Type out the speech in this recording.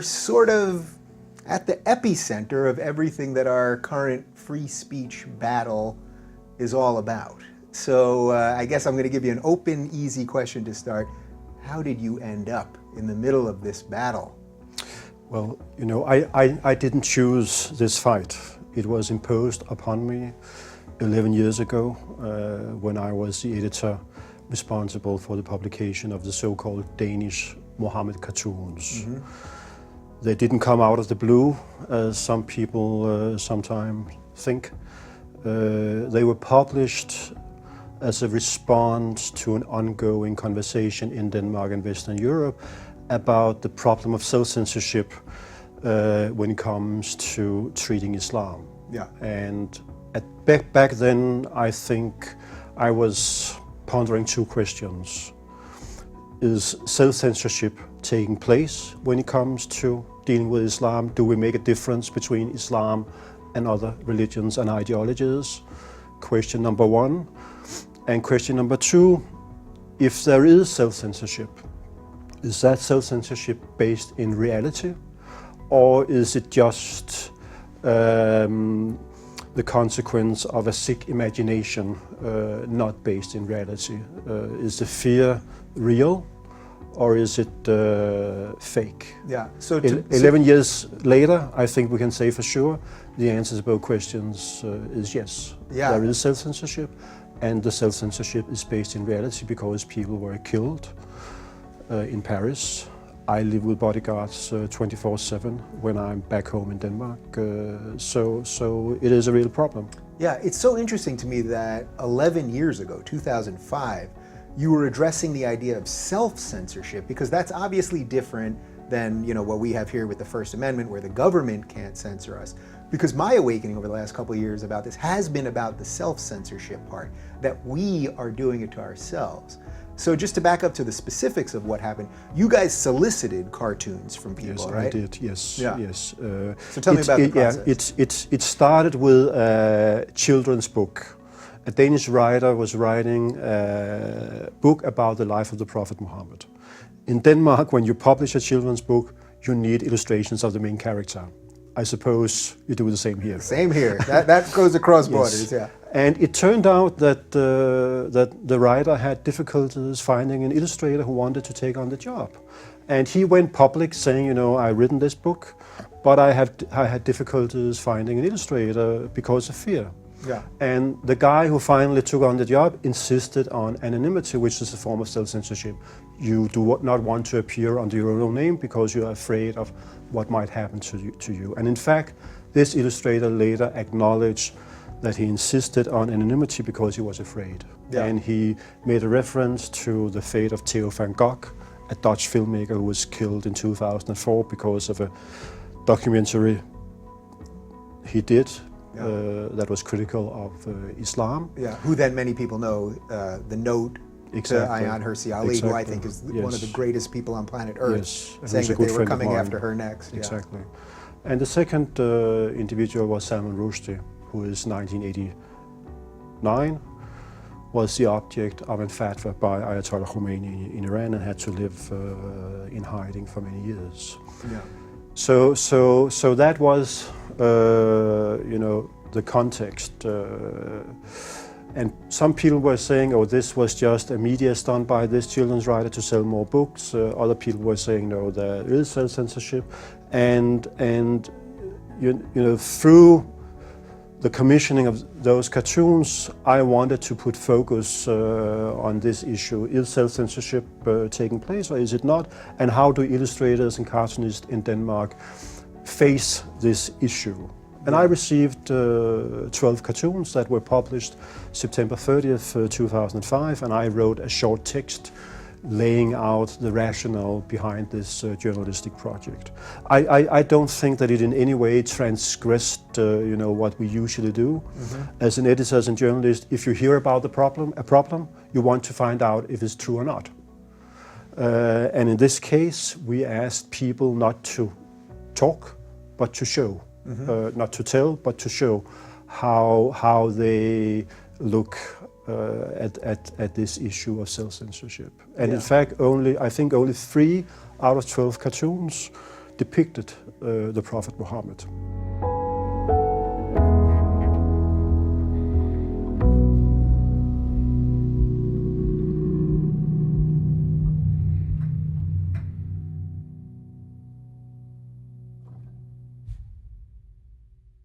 are sort of at the epicenter of everything that our current free speech battle is all about. So I guess I'm going to give you an open, easy question to start. How did you end up in the middle of this battle? Well, you know, I didn't choose this fight. It was imposed upon me 11 years ago when I was the editor responsible for the publication of the so-called Danish Muhammad cartoons. Mm-hmm. They didn't come out of the blue, as some people sometimes think. They were published as a response to an ongoing conversation in Denmark and Western Europe about the problem of self-censorship when it comes to treating Islam. Yeah. And back then, I think I was pondering two questions. Is self-censorship taking place when it comes to dealing with Islam? Do we make a difference between Islam and other religions and ideologies? Question number one. And question number two, if there is self-censorship, is that self-censorship based in reality? Or is it just the consequence of a sick imagination, not based in reality? Is the fear real, or is it fake? Yeah. So 11 years later, I think we can say for sure the answer to both questions is yes. Yeah. There is self-censorship, and the self-censorship is based in reality because people were killed in Paris. I live with bodyguards 24/7 when I'm back home in Denmark, so it is a real problem. Yeah, it's so interesting to me that 11 years ago, 2005, you were addressing the idea of self-censorship, because that's obviously different than, you know, what we have here with the First Amendment, where the government can't censor us. Because my awakening over the last couple of years about this has been about the self-censorship part, that we are doing it to ourselves. So just to back up to the specifics of what happened, you guys solicited cartoons from people, yes, right? I did, yes. Yeah. Yes. So tell me about the process. Yeah, it started with a children's book. A Danish writer was writing a book about the life of the Prophet Mohammed. In Denmark, when you publish a children's book, you need illustrations of the main character. I suppose you do the same here. Same here. That goes across borders, yes. Yeah. And it turned out that that the writer had difficulties finding an illustrator who wanted to take on the job. And he went public saying, you know, I've written this book, but I had difficulties finding an illustrator because of fear. Yeah. And the guy who finally took on the job insisted on anonymity, which is a form of self-censorship. You do not want to appear under your own name because you are afraid of what might happen to you. And in fact, this illustrator later acknowledged that he insisted on anonymity because he was afraid. Yeah. And he made a reference to the fate of Theo van Gogh, a Dutch filmmaker who was killed in 2004 because of a documentary he did. Yeah. That was critical of Islam. Yeah, who then many people know, the note exactly. to Ayaan Hirsi Ali, exactly. who I think is yes. one of the greatest people on planet Earth, yes. saying that they were coming after her next. Exactly. Yeah. And the second individual was Salman Rushdie, who is 1989, was the object of a fatwa by Ayatollah Khomeini in Iran and had to live in hiding for many years. Yeah. So that was, you know, the context. And some people were saying, oh, this was just a media stunt by this children's writer to sell more books. Other people were saying, no, there is self-censorship. And you know, through the commissioning of those cartoons, I wanted to put focus on this issue. Is self-censorship taking place or is it not? And how do illustrators and cartoonists in Denmark face this issue? And I received 12 cartoons that were published September 30th, 2005, and I wrote a short text laying out the rationale behind this journalistic project. I don't think that it in any way transgressed, you know, what we usually do. Mm-hmm. As an editor, as a journalist, if you hear about a problem, you want to find out if it's true or not. And in this case, we asked people not to talk, but to show. Mm-hmm. Not to tell, but to show how they look at this issue of self-censorship. And in fact, I think only 3 out of 12 cartoons depicted the Prophet Muhammad.